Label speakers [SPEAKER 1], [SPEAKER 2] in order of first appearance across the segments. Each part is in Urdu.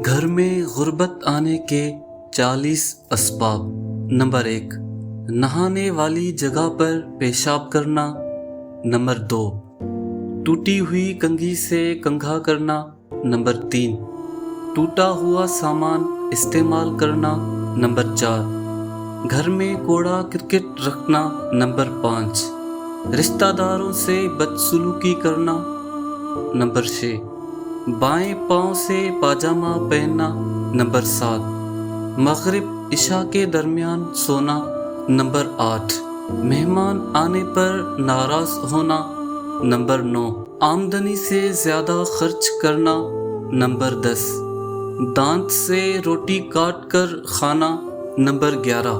[SPEAKER 1] گھر میں غربت آنے کے 40 اسباب۔ نمبر 1، نہانے والی جگہ پر پیشاب کرنا۔ نمبر 2، ٹوٹی ہوئی کنگھی سے کنگھا کرنا۔ نمبر 3، ٹوٹا ہوا سامان استعمال کرنا۔ نمبر 4، گھر میں کوڑا کرکٹ رکھنا۔ نمبر 5، رشتہ داروں سے بدسلوکی کرنا۔ نمبر 6، بائیں پاؤں سے پاجامہ پہننا۔ نمبر 7، مغرب عشاء کے درمیان سونا۔ نمبر 8، مہمان آنے پر ناراض ہونا۔ نمبر 9، آمدنی سے زیادہ خرچ کرنا۔ نمبر 10، دانت سے روٹی کاٹ کر کھانا۔ نمبر 11،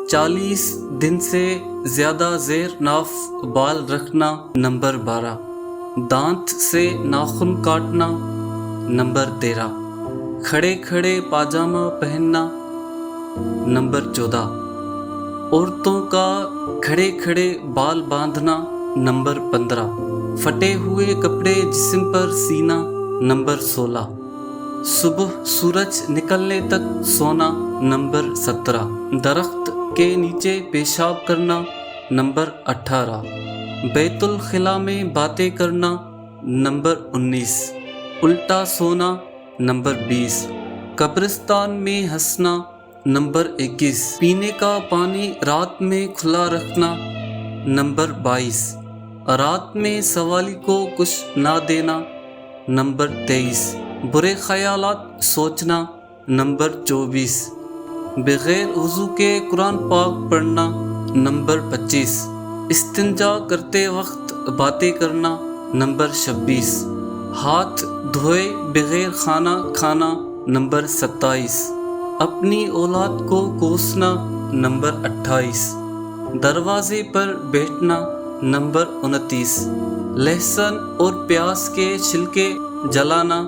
[SPEAKER 1] 40 دن سے زیادہ زیر ناف بال رکھنا۔ نمبر 12، دانت سے ناخن کاٹنا۔ نمبر 13، کھڑے کھڑے پاجامہ پہننا۔ نمبر 14، عورتوں کا کھڑے کھڑے بال باندھنا۔ نمبر 15، پھٹے ہوئے کپڑے جسم پر سینا۔ نمبر 16، صبح سورج نکلنے تک سونا۔ نمبر 17، درخت کے نیچے پیشاب کرنا۔ نمبر 18، بیت الخلاء میں باتیں کرنا۔ نمبر 19، الٹا سونا۔ نمبر 20، قبرستان میں ہنسنا۔ نمبر 21، پینے کا پانی رات میں کھلا رکھنا۔ نمبر 22، رات میں سوالی کو کچھ نہ دینا۔ نمبر 23، برے خیالات سوچنا۔ نمبر 24، بغیر وضو کے قرآن پاک پڑھنا۔ نمبر 25، استنجا کرتے وقت باتیں کرنا۔ نمبر 26، ہاتھ دھوئے بغیر کھانا کھانا۔ نمبر 27، اپنی اولاد کو کوسنا۔ نمبر 28، دروازے پر بیٹھنا۔ نمبر 29، لہسن اور پیاز کے چھلکے جلانا۔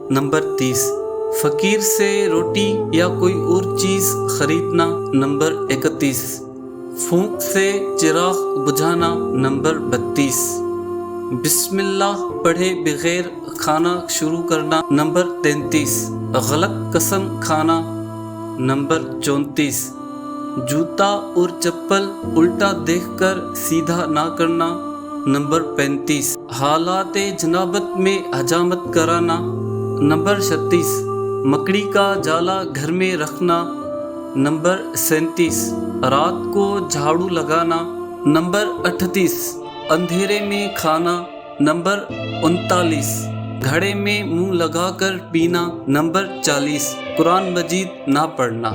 [SPEAKER 1] نمبر 30، فقیر سے روٹی یا کوئی اور چیز خریدنا۔ نمبر 31، پھونک سے چراغ بجھانا۔ نمبر 32، بسم اللہ پڑھے بغیر کھانا شروع کرنا۔ نمبر 33، غلط قسم کھانا۔ نمبر 34، جوتا اور چپل الٹا دیکھ کر سیدھا نہ کرنا۔ نمبر 35، حالات جنابت میں حجامت کرانا۔ نمبر 36، مکڑی کا جالا گھر میں رکھنا۔ نمبر 37، رات کو جھاڑو لگانا۔ نمبر 38، اندھیرے میں کھانا۔ نمبر 39، گھڑے میں منہ لگا کر پینا۔ نمبر 40، قرآن مجید نہ پڑھنا۔